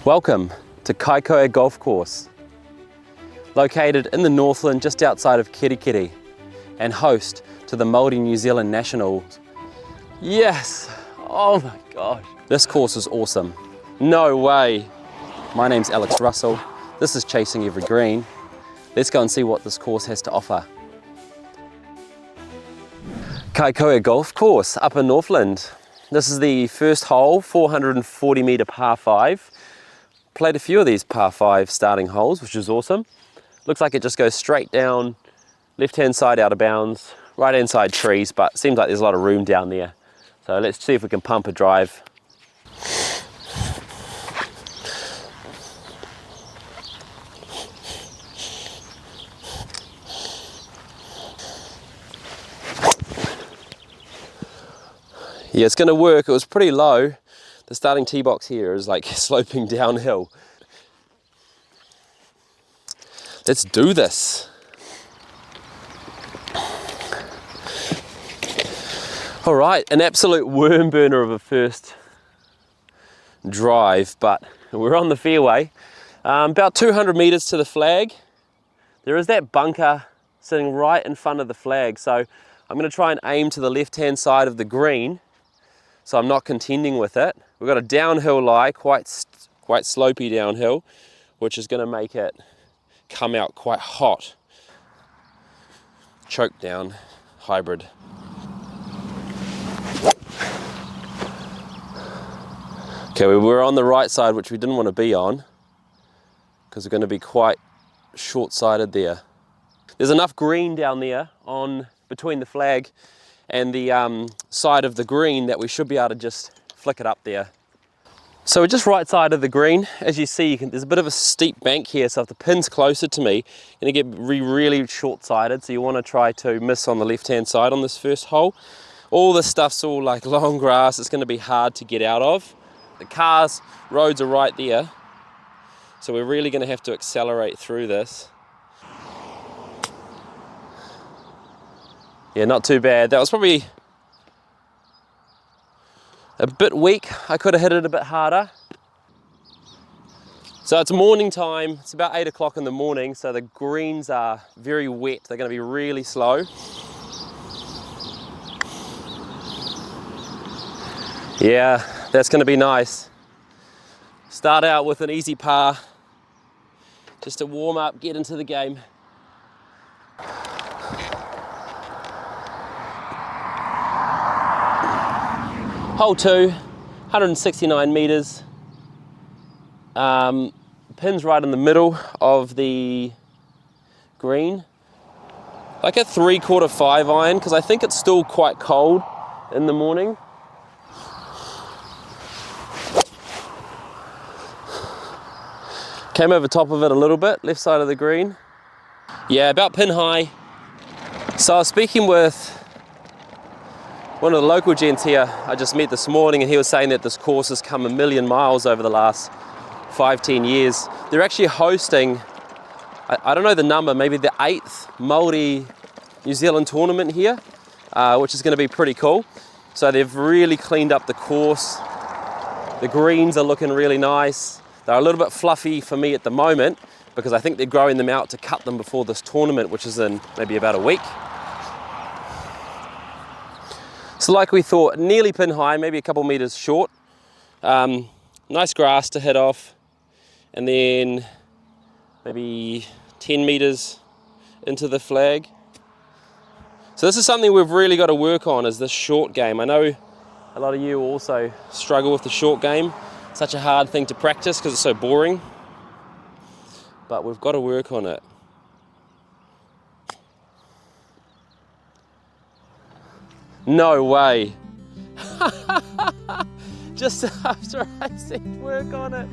Welcome to Kaikohe Golf Course, located in the Northland just outside of Kirikiri and host to the Māori New Zealand Nationals. Yes! Oh my gosh. This course is awesome. No way. My name's Alex Russell. This is Chasing Every Green. Let's go and see what this course has to offer. Kaikohe Golf Course up in Northland. This is the first hole, 440 metre par 5. Played a few of these par 5 starting holes, which is awesome. Looks like it just goes straight down, left hand side out of bounds, right hand side trees, but seems like there's a lot of room down there. So let's see if we can pump a drive. Yeah, it's going to work. It was pretty low. The starting tee box here is like sloping downhill. Let's do this. All right, an absolute worm burner of a first drive, but we're on the fairway. About 200 meters to the flag. There is that bunker sitting right in front of the flag. So I'm going to try and aim to the left-hand side of the green, so I'm not contending with it. We've got a downhill lie, quite slopey downhill, which is going to make it come out quite hot. Choke down hybrid. Okay, we were on the right side, which we didn't want to be on, because we're going to be quite short-sighted there. There's enough green down there on between the flag and the side of the green that we should be able to just flick it up there. So we're just right side of the green. As you see, there's a bit of a steep bank here, so if the pin's closer to me, you're going to get really short-sighted, so you want to try to miss on the left-hand side on this first hole. All this stuff's all like long grass. It's going to be hard to get out of. The cars, roads are right there, so we're really going to have to accelerate through this. Yeah, not too bad. That was probably a bit weak. I could have hit it a bit harder. So it's morning time. It's about 8 o'clock in the morning, so the greens are very wet. They're going to be really slow. Yeah, that's going to be nice. Start out with an easy par, just to warm up, get into the game. Hole 2, 169 meters. Pin's right in the middle of the green. Like a 3/4 5 iron, because I think it's still quite cold in the morning. Came over top of it a little bit, left side of the green. Yeah, about pin high. So I was speaking with one of the local gents here I just met this morning, and he was saying that this course has come 1,000,000 miles over the last 5-10 years. They're actually hosting, I don't know the number, maybe the 8th Māori New Zealand tournament here, which is going to be pretty cool. So they've really cleaned up the course. The greens are looking really nice. They're a little bit fluffy for me at the moment, because I think they're growing them out to cut them before this tournament, which is in maybe about a week. So like we thought, nearly pin high, maybe a couple meters short. Nice grass to hit off, and then maybe 10 meters into the flag. So this is something we've really got to work on, is this short game. I know a lot of you also struggle with the short game. It's such a hard thing to practice because it's so boring, but we've got to work on it. No way. Just after I said work on it.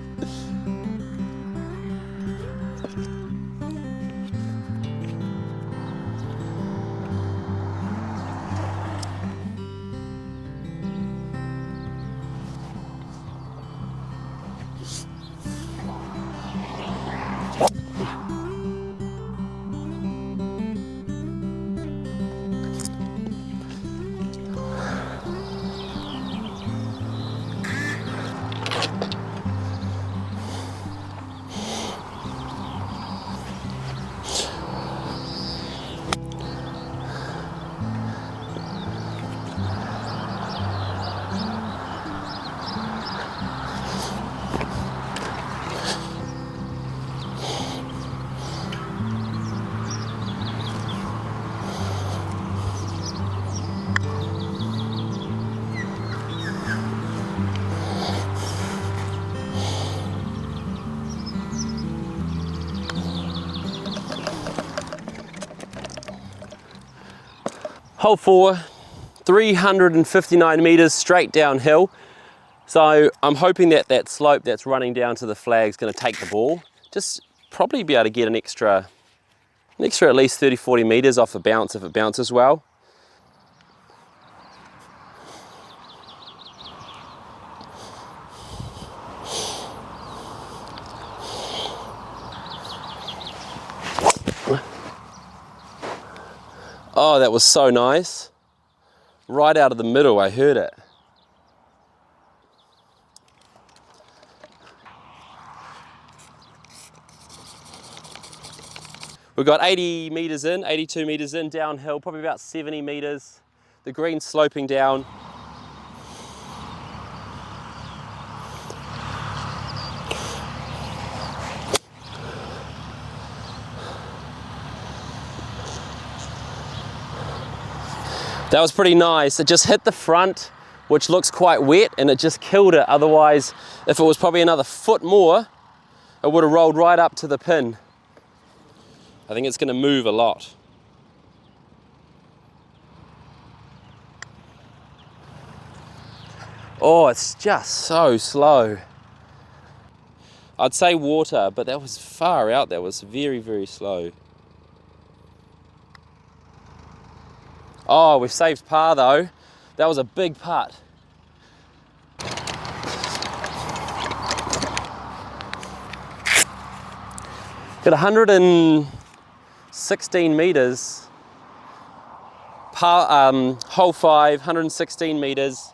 Hole 4, 359 meters straight downhill. So I'm hoping that that slope that's running down to the flag is going to take the ball. Just probably be able to get an extra at least 30, 40 meters off the bounce if it bounces well. Oh, that was so nice. Right out of the middle, I heard it. We've got 80 meters in, 82 meters in, downhill, probably about 70 meters. The green's sloping down. That was pretty nice. It just hit the front, which looks quite wet, and it just killed it. Otherwise, if it was probably another foot more, it would have rolled right up to the pin. I think it's going to move a lot. Oh, it's just so slow. I'd say water, but that was far out. That was very, very slow. Oh, we've saved par though. That was a big putt. Got 116 meters. Hole 5, 116 meters.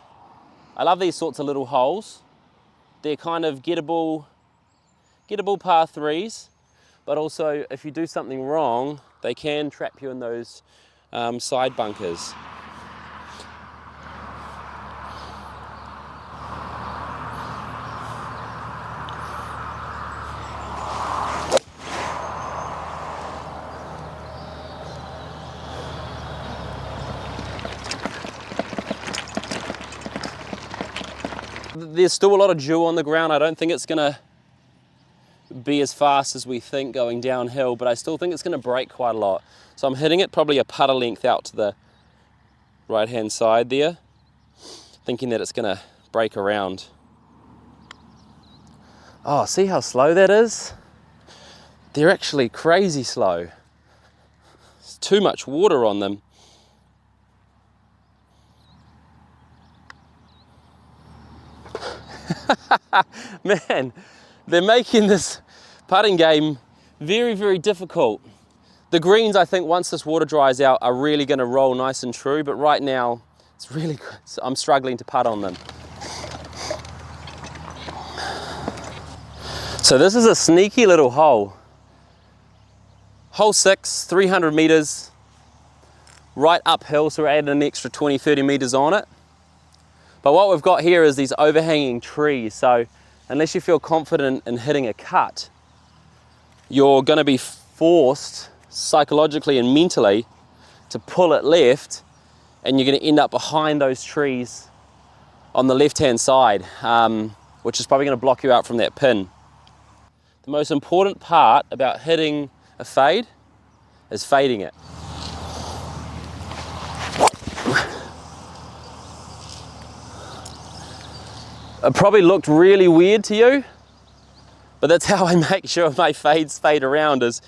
I love these sorts of little holes. They're kind of gettable par 3s, but also if you do something wrong, they can trap you in those side bunkers. There's still a lot of dew on the ground. I don't think it's gonna be as fast as we think going downhill, but I still think it's gonna break quite a lot. So I'm hitting it probably a putter length out to the right-hand side there, thinking that it's gonna break around. Oh, see how slow that is? They're actually crazy slow. There's too much water on them. Man, they're making this putting game very, very difficult. The greens, I think, once this water dries out, are really going to roll nice and true, but right now, I'm struggling to putt on them. So this is a sneaky little hole. Hole 6, 300 meters, right uphill, so we're adding an extra 20, 30 meters on it. But what we've got here is these overhanging trees, so unless you feel confident in hitting a cut, you're going to be forced psychologically and mentally to pull it left, and you're going to end up behind those trees on the left-hand side, which is probably going to block you out from that pin. The most important part about hitting a fade is fading it. It probably looked really weird to you, but that's how I make sure my fades fade around, is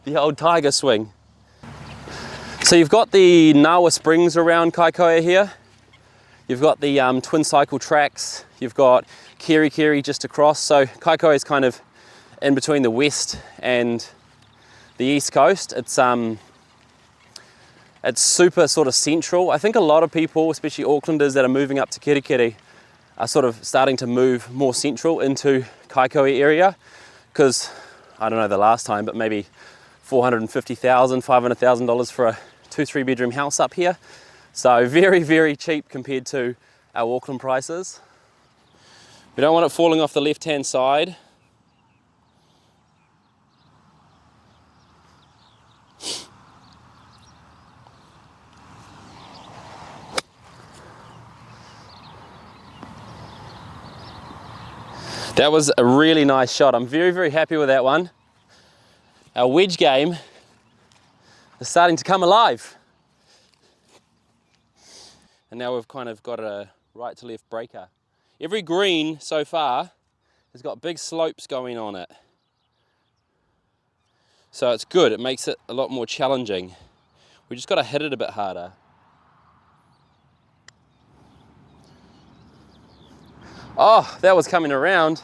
the old tiger swing. So you've got the Nawa springs around Kaikohe here. You've got the twin cycle tracks. You've got Keri just across. So Kaikohe is kind of in between the west and the east coast. It's super sort of central. I think a lot of people, especially Aucklanders that are moving up to Keri, are sort of starting to move more central into Kaikohe area, because I don't know the last time, but maybe $450,000, $500,000 for a 2-3 bedroom house up here. So very, very cheap compared to our Auckland prices. We don't want it falling off the left-hand side. That was a really nice shot. I'm very, very happy with that one. Our wedge game is starting to come alive. and now we've kind of got a right to left breaker. Every green so far has got big slopes going on it. So it's good, it makes it a lot more challenging. We just got to hit it a bit harder. Oh, that was coming around.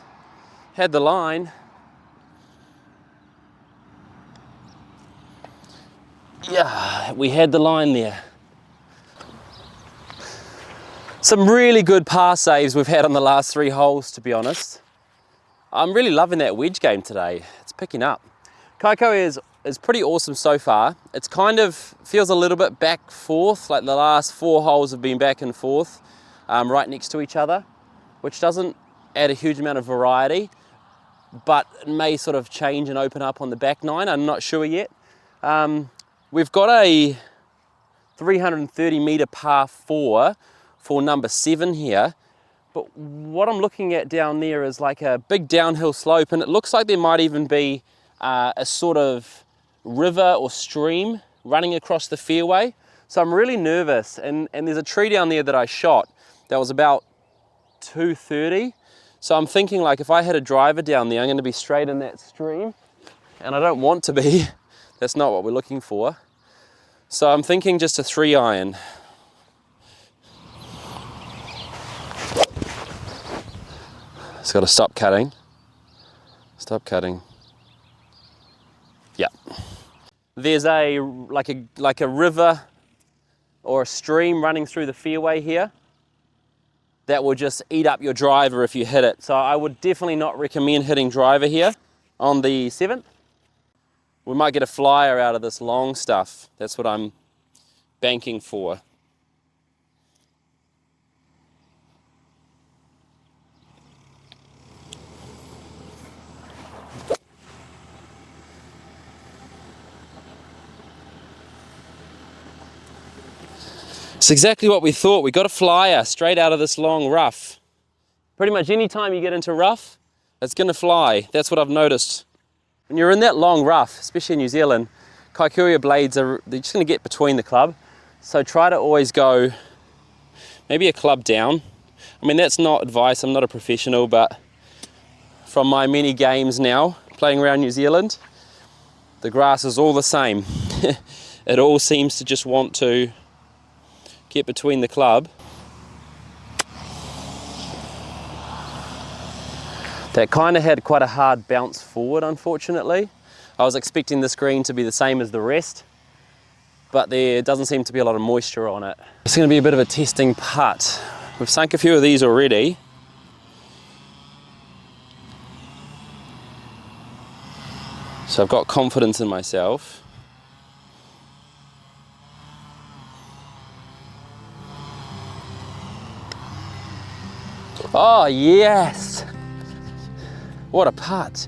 Had the line. Yeah, we had the line there. Some really good par saves we've had on the last 3 holes, to be honest. I'm really loving that wedge game today. It's picking up. Kaikohe is pretty awesome so far. It's kind of feels a little bit back forth, like the last 4 holes have been back and forth, right next to each other, which doesn't add a huge amount of variety, but it may sort of change and open up on the back 9. I'm not sure yet. We've got a 330 meter par 4 for number 7 here, but what I'm looking at down there is like a big downhill slope, and it looks like there might even be a sort of river or stream running across the fairway. So I'm really nervous, and there's a tree down there that I shot that was about 230. So I'm thinking, like, if I had a driver down there, I'm going to be straight in that stream, and I don't want to be. That's not what we're looking for. So I'm thinking just a 3-iron. Just got to stop cutting. Stop cutting. Yeah. There's like a river or a stream running through the fairway here that will just eat up your driver if you hit it. So I would definitely not recommend hitting driver here on the 7th. We might get a flyer out of this long stuff. That's what I'm banking for. It's exactly what we thought. We got a flyer straight out of this long rough. Pretty much any time you get into rough, it's going to fly. That's what I've noticed. When you're in that long rough, especially in New Zealand, Kaikohe blades they're just going to get between the club. So try to always go maybe a club down. I mean, that's not advice. I'm not a professional, but from my many games now playing around New Zealand, the grass is all the same. It all seems to just want to get between the club. That kind of had quite a hard bounce forward, unfortunately. I was expecting this green to be the same as the rest, but there doesn't seem to be a lot of moisture on it. It's going to be a bit of a testing putt. We've sunk a few of these already. So I've got confidence in myself. Oh yes! What a putt.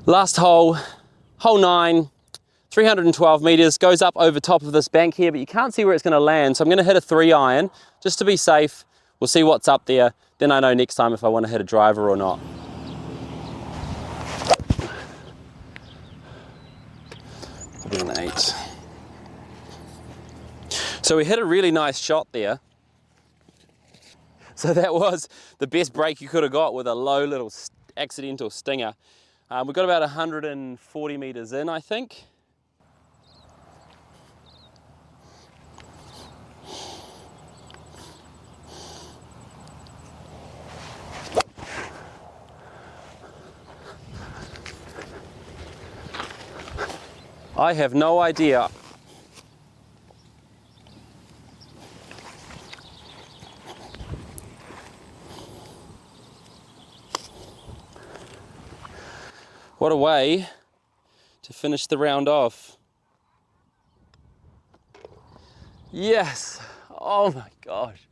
Last hole, hole 9, 312 meters, goes up over top of this bank here, but you can't see where it's gonna land. So I'm gonna hit a 3-iron, just to be safe. We'll see what's up there. Then I know next time if I wanna hit a driver or not. Probably an 8. So we hit a really nice shot there. So that was the best break you could have got with a low little accidental stinger. We got about 140 meters in, I think. I have no idea. What a way to finish the round off. Yes, oh my gosh.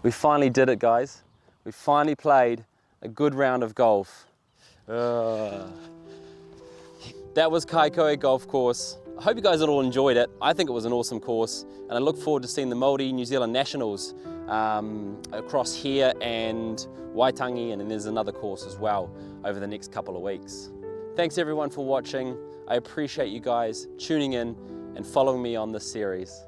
We finally did it, guys. We finally played a good round of golf. That was Kaikohe Golf Course. I hope you guys all enjoyed it. I think it was an awesome course, and I look forward to seeing the Māori New Zealand Nationals across here and Waitangi, and then there's another course as well over the next couple of weeks. Thanks everyone for watching. I appreciate you guys tuning in and following me on this series.